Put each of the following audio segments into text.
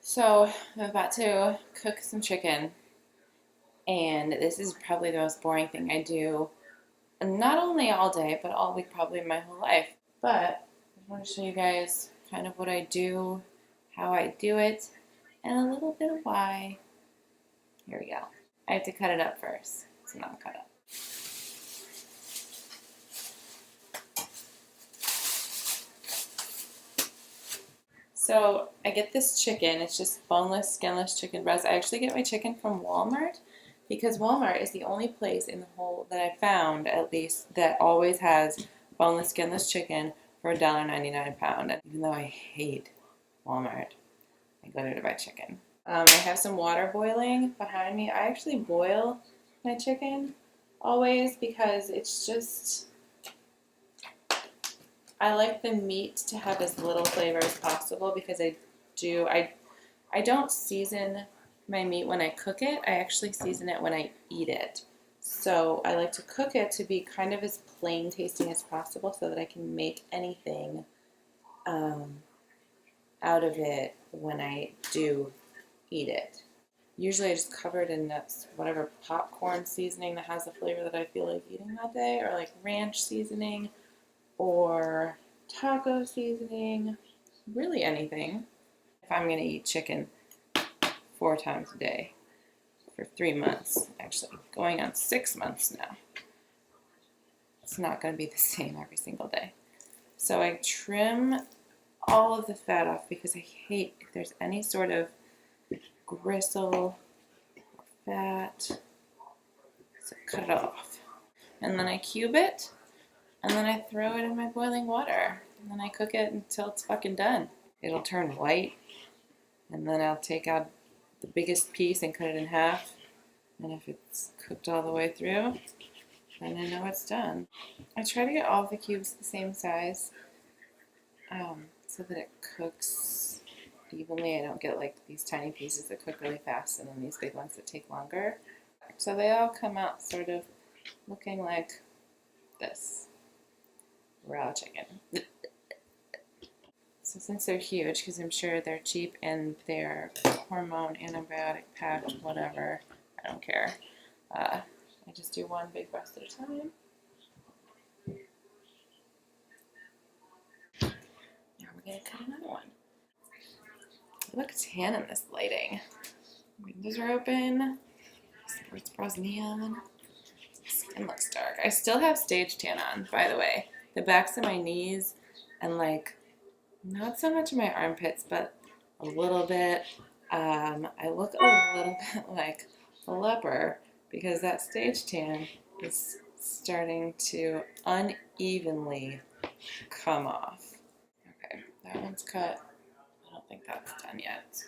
So I'm about to cook some chicken, and this is probably the most boring thing I do, not only all day, but all week, probably my whole life. But I want to show you guys kind of what I do, how I do it, and a little bit of why. Here we go. I have to cut it up first. It's not cut up. So I get this chicken. It's just boneless, skinless chicken breast. I actually get my chicken from Walmart because Walmart is the only place in the whole that I found, at least, that always has boneless, skinless chicken for $1.99 a pound. And even though I hate Walmart, I go there to buy chicken. I have some water boiling behind me. I actually boil my chicken always because it's just, I like the meat to have as little flavor as possible because I don't season my meat when I cook it. I actually season it when I eat it. So I like to cook it to be kind of as plain tasting as possible so that I can make anything out of it when I do eat it. Usually I just cover it in whatever popcorn seasoning that has the flavor that I feel like eating that day, or like ranch seasoning, or taco seasoning, really anything. If I'm going to eat chicken 4 times a day for 3 months, actually going on 6 months now, it's not going to be the same every single day. So I trim all of the fat off because I hate if there's any sort of gristle or fat. So cut it off. And then I cube it. And then I throw it in my boiling water. And then I cook it until it's fucking done. It'll turn white. And then I'll take out the biggest piece and cut it in half. And if it's cooked all the way through, then I know it's done. I try to get all the cubes the same size so that it cooks evenly. I don't get like these tiny pieces that cook really fast and then these big ones that take longer. So they all come out sort of looking like this. Raw chicken. So since they're huge, because I'm sure they're cheap and they're hormone, antibiotic packed, whatever, I don't care. I just do one big breast at a time. Now we're going to cut another one. It looks tan in this lighting. Windows are open. Sports bras neon. Skin looks dark. I still have stage tan on, by the way. The backs of my knees and like not so much in my armpits, but a little bit. I look a little bit like a leper because that stage tan is starting to unevenly come off. Okay, that one's cut. I don't think that's done yet.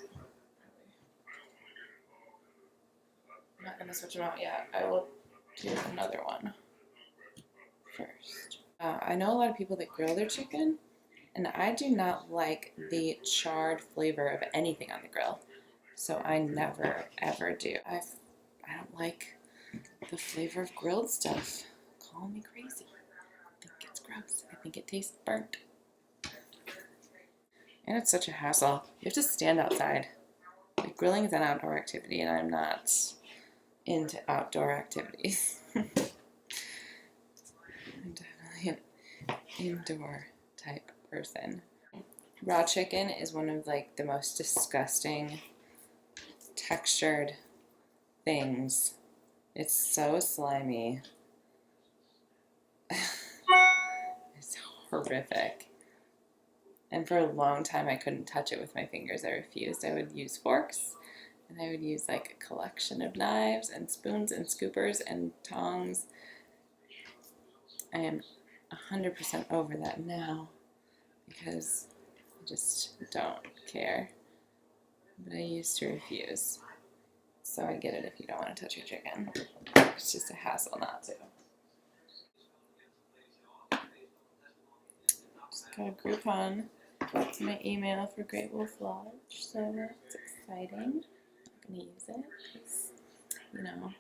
I'm not going to switch them out yet. I will do another one first. I know a lot of people that grill their chicken, and I do not like the charred flavor of anything on the grill. So I never, ever do. I don't like the flavor of grilled stuff. Call me crazy. I think it's gross. I think it tastes burnt. And it's such a hassle. You have to stand outside. Like, grilling is an outdoor activity, and I'm not into outdoor activities. I'm definitely an indoor type person. Raw chicken is one of like the most disgusting textured things. It's so slimy. It's horrific. And for a long time I couldn't touch it with my fingers. I refused. I would use forks, and I would use like a collection of knives and spoons and scoopers and tongs. I am 100% over that now because I just don't care. But I used to refuse. So I get it if you don't want to touch your chicken. It's just a hassle not to. Just got a Groupon to my email for Great Wolf Lodge, so that's exciting. I'm going to use it because, you know,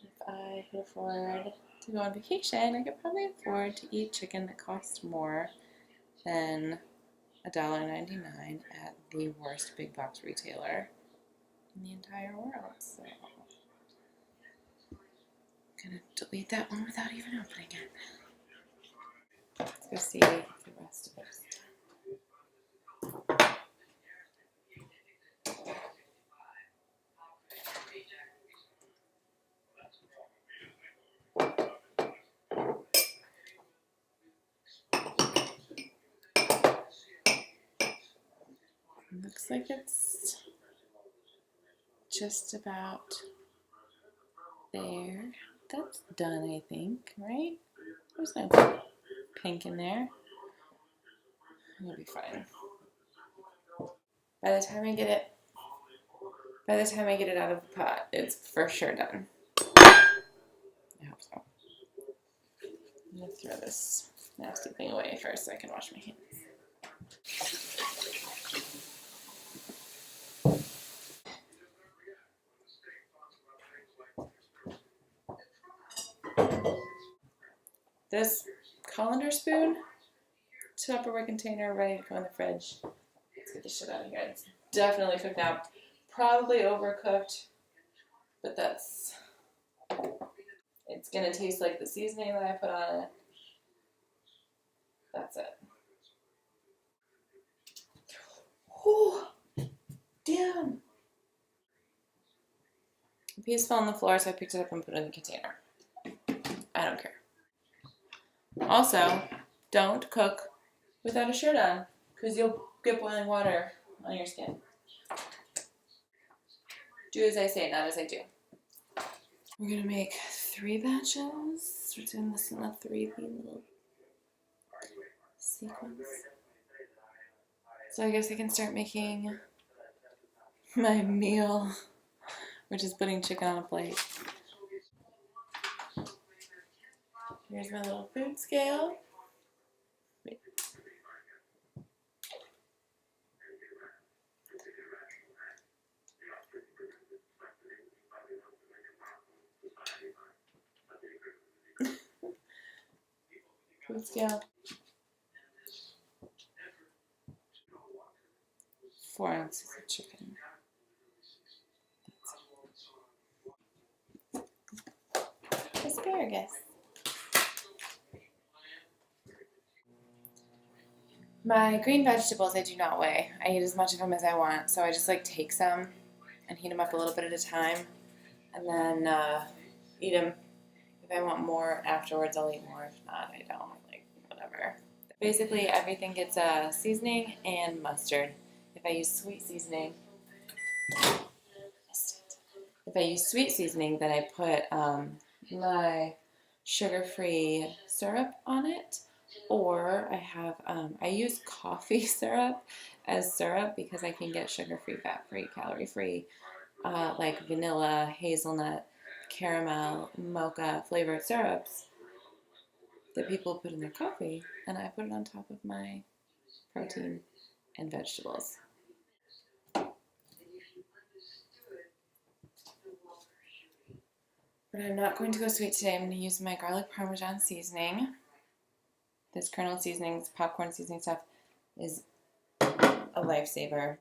if I could afford to go on vacation, I could probably afford to eat chicken that costs more than $1.99 at the worst big box retailer in the entire world. So I'm gonna delete that one without even opening it. Let's go see the rest of it. Looks like it's just about there. That's done, I think, right? There's no pink in there. It'll be fine. By the time I get it out of the pot, it's for sure done. I hope so. I'm gonna throw this nasty thing away first so I can wash my hands. This colander spoon, Tupperware container, ready to go in the fridge. Let's get this shit out of here. It's definitely cooked now. Probably overcooked, but it's gonna taste like the seasoning that I put on it. That's it. Whew. Damn. The piece fell on the floor, so I picked it up and put it in the container. I don't care. Also, don't cook without a shirt on, because you'll get boiling water on your skin. Do as I say, not as I do. We're gonna make 3 batches. We're doing this in the 3 little sequence. So I guess I can start making my meal, which is putting chicken on a plate. Here's my little food scale. Wait. Food scale. 4 ounces of chicken. Asparagus. My green vegetables I do not weigh. I eat as much of them as I want, so I just like take some and heat them up a little bit at a time, and then eat them. If I want more afterwards, I'll eat more. If not, I don't. Like, whatever. Basically, everything gets seasoning and mustard. If I use sweet seasoning, then I put my sugar-free syrup on it, or I use coffee syrup as syrup because I can get sugar-free, fat-free, calorie-free, like vanilla, hazelnut, caramel, mocha flavored syrups that people put in their coffee, and I put it on top of my protein and vegetables. But I'm not going to go sweet today. I'm going to use my garlic parmesan seasoning. This kernel seasoning, this popcorn seasoning stuff is a lifesaver.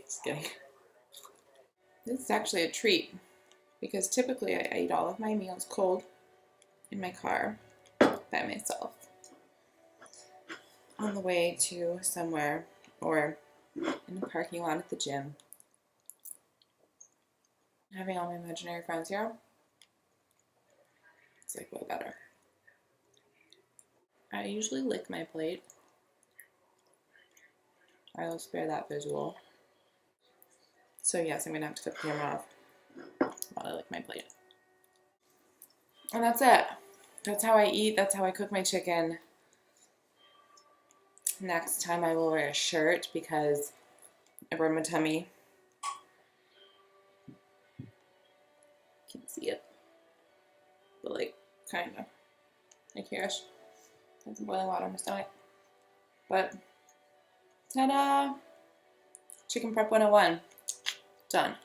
Just kidding. This is actually a treat because typically I eat all of my meals cold in my car by myself on the way to somewhere or in the parking lot at the gym. Having all my imaginary friends here, it's like way better. I usually lick my plate. I will spare that visual. So yes, I'm gonna have to cut the camera off while I lick my plate. And that's it. That's how I eat. That's how I cook my chicken. Next time I will wear a shirt because I burn my tummy. Can't see it. But like, kind of. Like here-ish. There's some boiling water in my stomach. But, ta-da! Chicken Prep 101. Done.